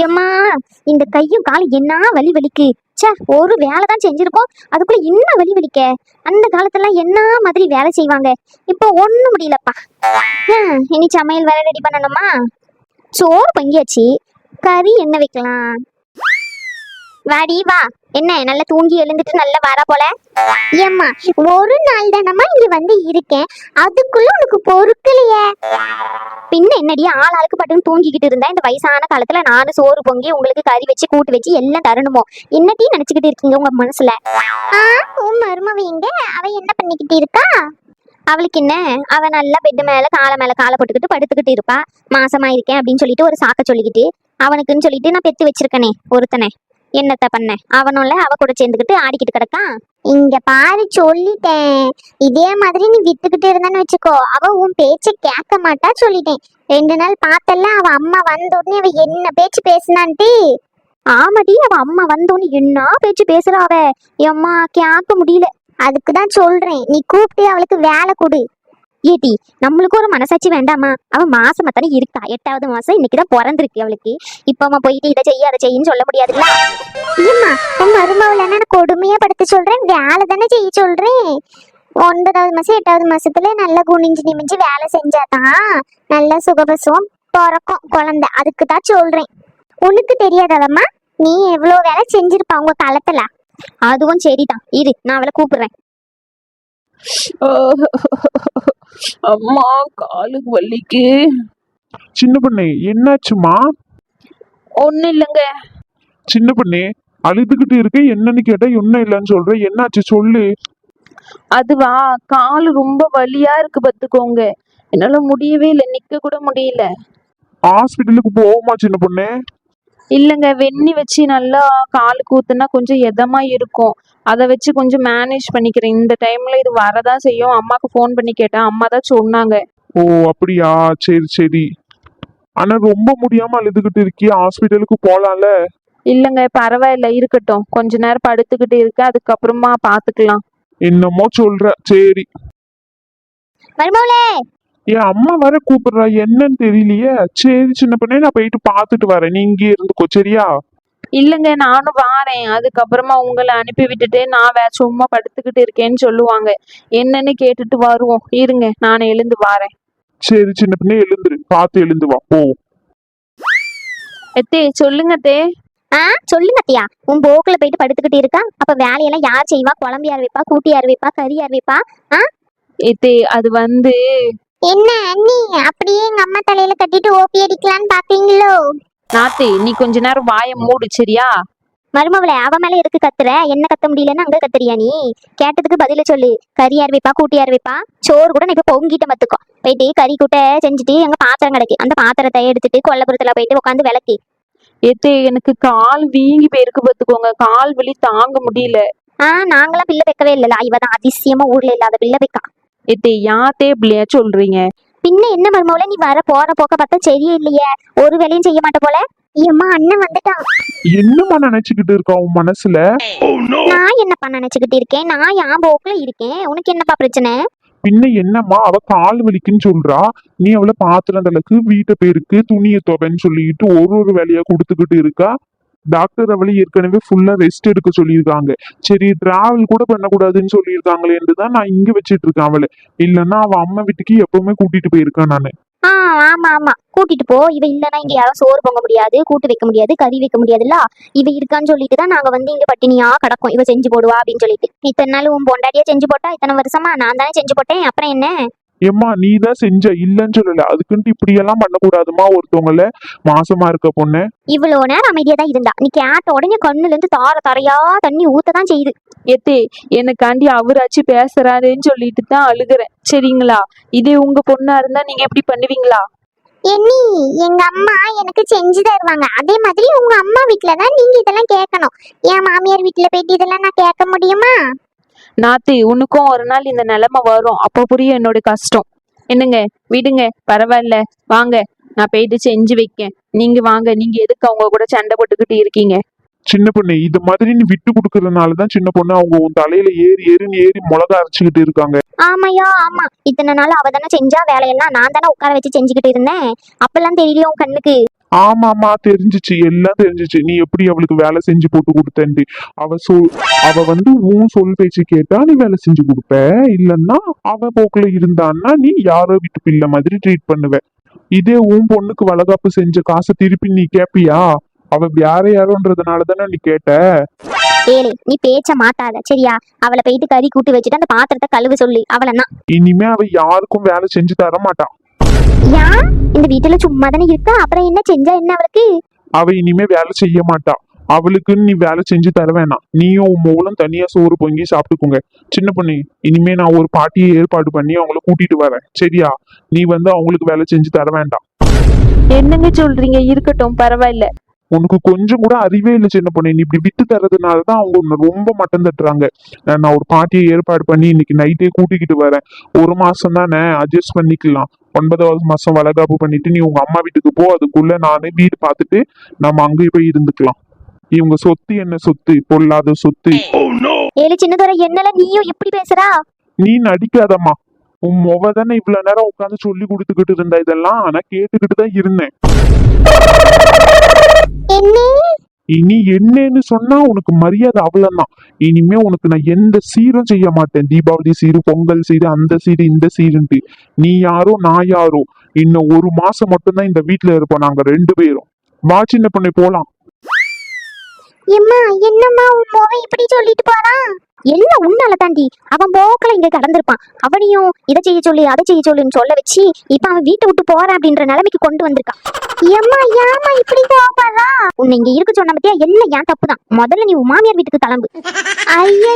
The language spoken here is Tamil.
ஏம்மா, இந்த கையும் காலும் என்ன வலி வலிக்கு. ச்சே, ஒரு வேலை தான் செஞ்சிருக்கோம், அதுக்குள்ள என்ன வலி வலிக்க. அந்த காலத்துல என்ன மாதிரி வேலை செய்வாங்க, இப்போ ஒண்ணும் முடியலப்பா. இனி சமையல் வேற ரெடி பண்ணணுமா? சோறு பொங்கியாச்சு, கறி என்ன வைக்கலாம்? வாடி வா. என்ன நல்லா தூங்கி எழுந்துட்டு நல்லா வரா போல. ஏம்மா, ஒரு நாள் தானம்மா இங்க வந்து இருக்கேன், அதுக்குள்ள உனக்கு பொறுக்கலையே. பின்ன என்னடி ஆளாளுக்கு பட்டுன்னு தூங்கிக்கிட்டு இருந்தா இந்த வயசான காலத்துல நானும் சோறு பொங்கி உங்களுக்கு கறி வச்சு கூட்டு வச்சு எல்லாம் தரணுமோ? என்னடி நினைச்சுக்கிட்டு இருக்கீங்க உங்க மனசுல? உன் மருமவ எங்க? அவ என்ன பண்ணிக்கிட்டு இருக்கா? அவளுக்கு என்ன, அவ நல்லா பெட்டு மேல காலை போட்டுக்கிட்டு படுத்துக்கிட்டு இருப்பா. மாசமா இருக்கேன் அப்படின்னு சொல்லிட்டு ஒரு சாக்க சொல்லிக்கிட்டு, அவனுக்குன்னு சொல்லிட்டு நான் பெத்து வச்சிருக்கனே ஒருத்தனை. என்னத்த பண்ண, அவனும்ல அவ கூட சேர்ந்துக்கிட்டு ஆடிக்கிட்டு கிடக்கான். இங்க பாரு, சொல்லிட்டேன், இதே மாதிரி நீ விட்டுக்கிட்டு இருந்தான்னு வச்சுக்கோ, அவ உன் பேச்ச கேட்க மாட்டா சொல்லிட்டேன். 2 நாள் பார்த்தல, அவ அம்மா வந்த உடனே அவ என்ன பேச்சு பேசினான்ட்டு. ஆமாடி, அவ அம்மா வந்தோன்னு என்ன பேச்சு பேசுறா அவ. எம்மா, கேட்க முடியல. அதுக்குதான் சொல்றேன், நீ கூப்பிட்டு அவளுக்கு வேலை கொடு. ஏடி, நம்மளுக்கு ஒரு மனசாட்சி வேண்டாமா? அவ மாசமா தானே இருக்கா, 8வது மாசம் இன்னைக்குதான் பிறந்திருக்கு அவளுக்கு. இப்பமா போயிட்டு இதை செய்ய அதை செய்யன்னு சொல்ல முடியாதுல்ல. ஏம்மா, உன் மருமவள என்ன கொடுமையா படுத்த சொல்றேன், வேலை தானே செய்ய சொல்றேன். 9வது மாசம் 8வது மாசத்துல நல்லா குனிஞ்சு நிமிஞ்சு வேலை செஞ்சாதான் நல்லா சுகபசுவம் பிறக்கும் குழந்தை. அதுக்கு தான் சொல்றேன். உனக்கு தெரியாதவம்மா, நீ எவ்வளவு வேலை செஞ்சிருப்பா உங்க காலத்துல. அதுவும் சரிதான், இரு நான் அவளை கூப்பிடுறேன். அம்மா, காலுக்கு வலிக்கு. சின்ன பொண்ணே, என்னாச்சுமா? ஒன்னும் இல்லைங்க. சின்ன பொண்ணே, அழுதுகிட்டு இருக்க, என்னன்னு கேட்டா என்ன இல்லைன்னு சொல்ற, என்னாச்சு சொல்லு. அதுவா, காலு ரொம்ப வலியா இருக்கு பாத்துக்கோங்க. என்னால முடியவே இல்லை, நிக்க கூட முடியல. ஹாஸ்பிட்டலுக்கு போவோமா சின்ன பொண்ணே? இல்லைங்க, வெந்நி வச்சு நல்லா காலுக்கு ஊத்துனா கொஞ்சம் எதமா இருக்கும். அதை வச்சு கொஞ்சம் மேனேஜ் பண்ணிக்கிறேன். இந்த டைம்ல இது வரதான் செய்யும். அம்மாக்கு ஃபோன் பண்ணி கேட்டேன், அம்மா தான் சொன்னாங்க. ஓ அப்படியா, சரி சரி. ஆனா ரொம்ப முடியாம அழுதுகிட்டு இருக்கியா, ஹாஸ்பிட்டலுக்கு போலாம்ல? இல்லைங்க, பரவாயில்ல, இருக்கட்டும். கொஞ்ச நேரம் படுத்துக்கிட்டு இருக்க, அதுக்கப்புறமா பாத்துக்கலாம். என்னமோ சொல்ற, சரி. மருமவளே, என் அம்மா வர கூப்பிடுறா, என்னன்னு தெரியலையே. சரி சின்ன பொண்ணே, நான் போயிட்டு பாத்துட்டு வரேன், நீ இங்கே இருந்துக்கோ சரியா? இல்லைங்க, நானும் வாரேன். அதுக்கப்புறமா உங்களை அனுப்பி விட்டுட்டு நான் சும்மா படுத்துக்கிட்டு இருக்கேன்னு சொல்லுவாங்க. என்னன்னு கேட்டுட்டு வருவோம். இருங்க, நான் எழுந்து வாரேன். சரி சின்ன பொண்ணே, எழுந்துரு, பார்த்து எழுந்து வா, போ. எத்தே, சொல்லுங்க தே. சொல்லுங்க அத்தியா. உன் போக்குல போயிட்டு படுத்துக்கிட்டு இருக்கா, அப்ப வேலையெல்லாம் யார் செய்வா? குழம்பு யார் வைப்பா? கூட்டி யார் வைப்பா? கறி யார் வைப்பா? எத்தே, அது வந்து என்ன அண்ணி, அப்படியே எங்க அம்மா தலையில கட்டிட்டு ஓபி அடிக்கலான்னு பாப்பீங்களோ? நாத்தி, நீ கொஞ்ச நேரம் வாயை மூடு சரியா? மருமவளே, அவ மேல எதுக்கு கத்துற? என்ன கத்த முடியலன்னு அங்க கத்துறியா நீ? கேட்டதுக்கு பதில சொல்லு. கறி யார் வைப்பா? கூட்டி யார் வைப்பா? சோறு கூட நான் இப்ப பொங்கிட்ட மத்துக்கோ. போயிட்டு கறி கூட்ட செஞ்சுட்டு எங்க பாத்திரம் கிடக்கு, அந்த பாத்திரத்தை எடுத்துட்டு கொல்லப்புறத்துல போயிட்டு உட்காந்து விளக்கு. எத்தே, எனக்கு கால் வீங்கி போயிருக்கு பாத்துக்கோங்க. கால் வலி தாங்க முடியல. நாங்களாம் பிள்ளை வைக்கவே இல்லல, இவதான் அதிசயமா ஊர்ல இல்லாத பிள்ளை வைக்கா. எத்தே, யாத்தே பிள்ளையா சொல்றீங்க? பின்ன என்ன மருமவளே, நீ வர போற போக்க பார்த்தா சரியே இல்லையே, ஒரு வேலையும் செய்ய மாட்ட போல. ஏம்மா, அண்ணன் வந்துட்டான். என்னமா நினைச்சுக்கிட்டு இருக்கா உன் மனசுல? நான் என்னப்பா நினைச்சுக்கிட்டு இருக்கேன், நான் என் போக்குல இருக்கேன், உனக்கு என்னப்பா பிரச்சனை? பின்ன என்னம்மா, அவ கால் வலிக்குன்னு சொல்றா, நீ அவளை பாத்திரம் தலக்கு, வீட்டை பேருக்கு, துணியை துவைன்னு சொல்லிட்டு ஒரு வேலையா கொடுத்துக்கிட்டு இருக்கா. டாக்டர் அவளை ஏற்கனவே ஃபுல்லா ரெஸ்ட் எடுக்க சொல்லியிருக்காங்க. சரி, டிராவல் கூட பண்ணக்கூடாதுன்னு சொல்லியிருக்காங்களேன்னு தான் நான் இங்க வச்சிட்டு இருக்கேன் அவளை. இல்லைன்னா அவ அம்மா வீட்டுக்கு எப்பவுமே கூட்டிட்டு போயிருக்கேன் நானு. ஆமா ஆமா, கூட்டிட்டு போ. இவ இல்லன்னா இங்க யாரும் சோறு பொங்க முடியாது, கூட்டு வைக்க முடியாது, கறி வைக்க முடியாதுல்ல. இவ இருக்கான்னு சொல்லிட்டு தான் நாங்க வந்து இங்க பட்டினியா கிடக்கும். இவ செஞ்சு போடுவா அப்படின்னு சொல்லிட்டு. இத்தனை நாள் உன் பொண்டாட்டியா செஞ்சு போட்டா, இத்தனை வருஷமா நான் தானே செஞ்சு போட்டேன், அப்புறம் என்ன? ஏம்மா, நீ தான் செஞ்ச, இல்லைன்னு சொல்லல. அதுக்குன்ட்டு இப்படி எல்லாம் பண்ணக்கூடாதுமா ஒருத்தவங்கள, மாசமா இருக்க பொண்ணு. இவ்வளவு நேரம் அமைதியா தான் இருந்தா, நீ கேட்ட உடனே கண்ணுல இருந்து தாரையா தண்ணி ஊத்ததான் செய்யுது. எத்தே, எனக்காண்டி அவராச்சு பேசுறாருன்னு சொல்லிட்டு தான் அழுகுறேன் சரிங்களா? இதே உங்க பொண்ணா இருந்தா நீங்க எப்படி பண்ணுவீங்களா? எண்ணி, எங்க அம்மா எனக்கு செஞ்சு தருவாங்க, அதே மாதிரி உங்க அம்மா வீட்டுலதான் நீங்க இதெல்லாம் கேட்கணும். என் மாமியார் வீட்டுல போயிட்டு இதெல்லாம் நான் கேட்க முடியுமா? நாத்தி, உனக்கும் ஒரு நாள் இந்த நிலைமை வரும், அப்ப புரியும் என்னோட கஷ்டம். என்னங்க, விடுங்க, பரவாயில்ல, வாங்க, நான் போயிட்டு செஞ்சு வைக்கேன். நீங்க வாங்க, நீங்க எதுக்கு அவங்க கூட சண்டை போட்டுக்கிட்டு இருக்கீங்க? சின்ன பொண்ணு, இது மாதிரி நீ விட்டு கொடுக்கறதுனாலதான் சின்ன பொண்ணு அவங்க உன் தலையில ஏறி மிளகா அரைச்சுக்கிட்டு இருக்காங்க. ஆமையா, ஆமா, இத்தனை நாள் அவ தானே செஞ்சா வேலையெல்லாம், நான் தானே உட்கார வச்சு செஞ்சுக்கிட்டு இருந்தேன். அப்பெல்லாம் தெரியலையோ உன் கண்ணுக்கு? ஆமாமா, தெரிஞ்சுச்சு, எல்லாம் தெரிஞ்சுச்சு. நீ எப்படி அவளுக்கு வேலை செஞ்சு போட்டு கொடுத்தேன்ட்டு. அவ வந்து உன் சொல் பேச்சு கேட்டா நீ வேலை செஞ்சு கொடுப்ப. இல்லன்னா அவ போக்குல இருந்தான்னா நீ யாரோ வீட்டு பிள்ளை மாதிரி ட்ரீட் பண்ணுவ. இதே உன் பொண்ணுக்கு வளகாப்பு செஞ்ச காசை திருப்பி நீ கேப்பியா? அவ வேற யாரோன்றதுனால தானே நீ கேட்ட. ஏலே நீ பேச்ச மாத்தாத சரியா? அவளை போயிட்டு கறி கூட்டி வச்சுட்டு அந்த பாத்திரத்தை கழுவு சொல்லு அவளதான். இனிமே அவ யாருக்கும் வேலை செஞ்சு தர மாட்டா. ஏன் இந்த வீட்டுல சும்மா தானே இருக்கா, அப்புறம் என்ன செஞ்சா என்ன அவளுக்கு? அவ இனிமே வேலை செய்ய மாட்டா. அவளுக்குன்னு நீ வேலை செஞ்சு தர வேணாம். நீயும் உன் மூலம் தனியா சோறு பொங்கி சாப்பிட்டுக்குங்க. சின்ன பொண்ணு, இனிமே நான் ஒரு பார்ட்டியை ஏற்பாடு பண்ணி அவங்கள கூட்டிட்டு வரேன் சரியா? நீ வந்து அவங்களுக்கு வேலை செஞ்சு தர வேண்டாம். என்னங்க சொல்றீங்க? இருக்கட்டும், பரவாயில்ல. உனக்கு கொஞ்சம் கூட அறிவே இல்லை சின்ன பொண்ணு. நீ இப்படி விட்டு தர்றதுனாலதான் அவங்க உன்னை ரொம்ப மட்டம் தட்டுறாங்க. நான் ஒரு பார்ட்டியை ஏற்பாடு பண்ணி இன்னைக்கு நைட்டே கூட்டிக்கிட்டு வரேன். ஒரு மாசம் தானே, அட்ஜஸ்ட் பண்ணிக்கலாம். 9வது மாசம் வளகாப்பு பண்ணிட்டு நீ உங்க அம்மா வீட்டுக்கு போ. அதுக்குள்ள நானே வீடு பார்த்துட்டு நம்ம அங்கேயே போய் இருந்துக்கலாம். இவங்க சொத்து என்ன சொத்து, பொல்லாத சொத்து. ஏலே சின்னதோர என்னல நீயும் இப்படி பேசுறா? நீ நடிக்காதம்மா. உன் மொவ தானே இவ்வளவு நேரம் உட்காந்து சொல்லி கொடுத்துக்கிட்டு இருந்தா. இதெல்லாம் நான் கேட்டுக்கிட்டு தான் இருந்தேன். என்ன இனி என்னன்னு சொன்னா உனக்கு மரியாதை அவ்வளவுதான். இனிமே உனக்கு நான் எந்த சீரும் செய்ய மாட்டேன். தீபாவளி சீரு, பொங்கல் சீரு, அந்த சீரு இந்த சீருன்ட்டு. நீ யாரோ நான் யாரோ. இன்னும் ஒரு மாசம் மட்டும்தான் இந்த வீட்டுல இருப்போம் நாங்க 2 பேரும். வா சின்ன பொண்ணு போலாம். எம்மா என்னம்மா உன் மோகன் இப்படி சொல்லிட்டு போறான்? எல்லாம் உன்னால தாண்டி. அவன் போக்கல இங்க கடந்திருப்பான். அவனையும் இதை செய்ய சொல்லி அதை செய்ய சொல்லுன்னு சொல்ல வச்சு இப்ப அவன் வீட்டை விட்டு போறான் அப்படின்ற நிலைமைக்கு கொண்டு வந்திருக்கான். ஏம்மா ஏமா இப்படி போறா? உன்னை இங்க இருக்க சொன்ன பத்தியா எல்லாம் ஏன் தப்புதான். முதல்ல நீ உன் மாமியார் வீட்டுக்கு கிளம்பு. ஐயோ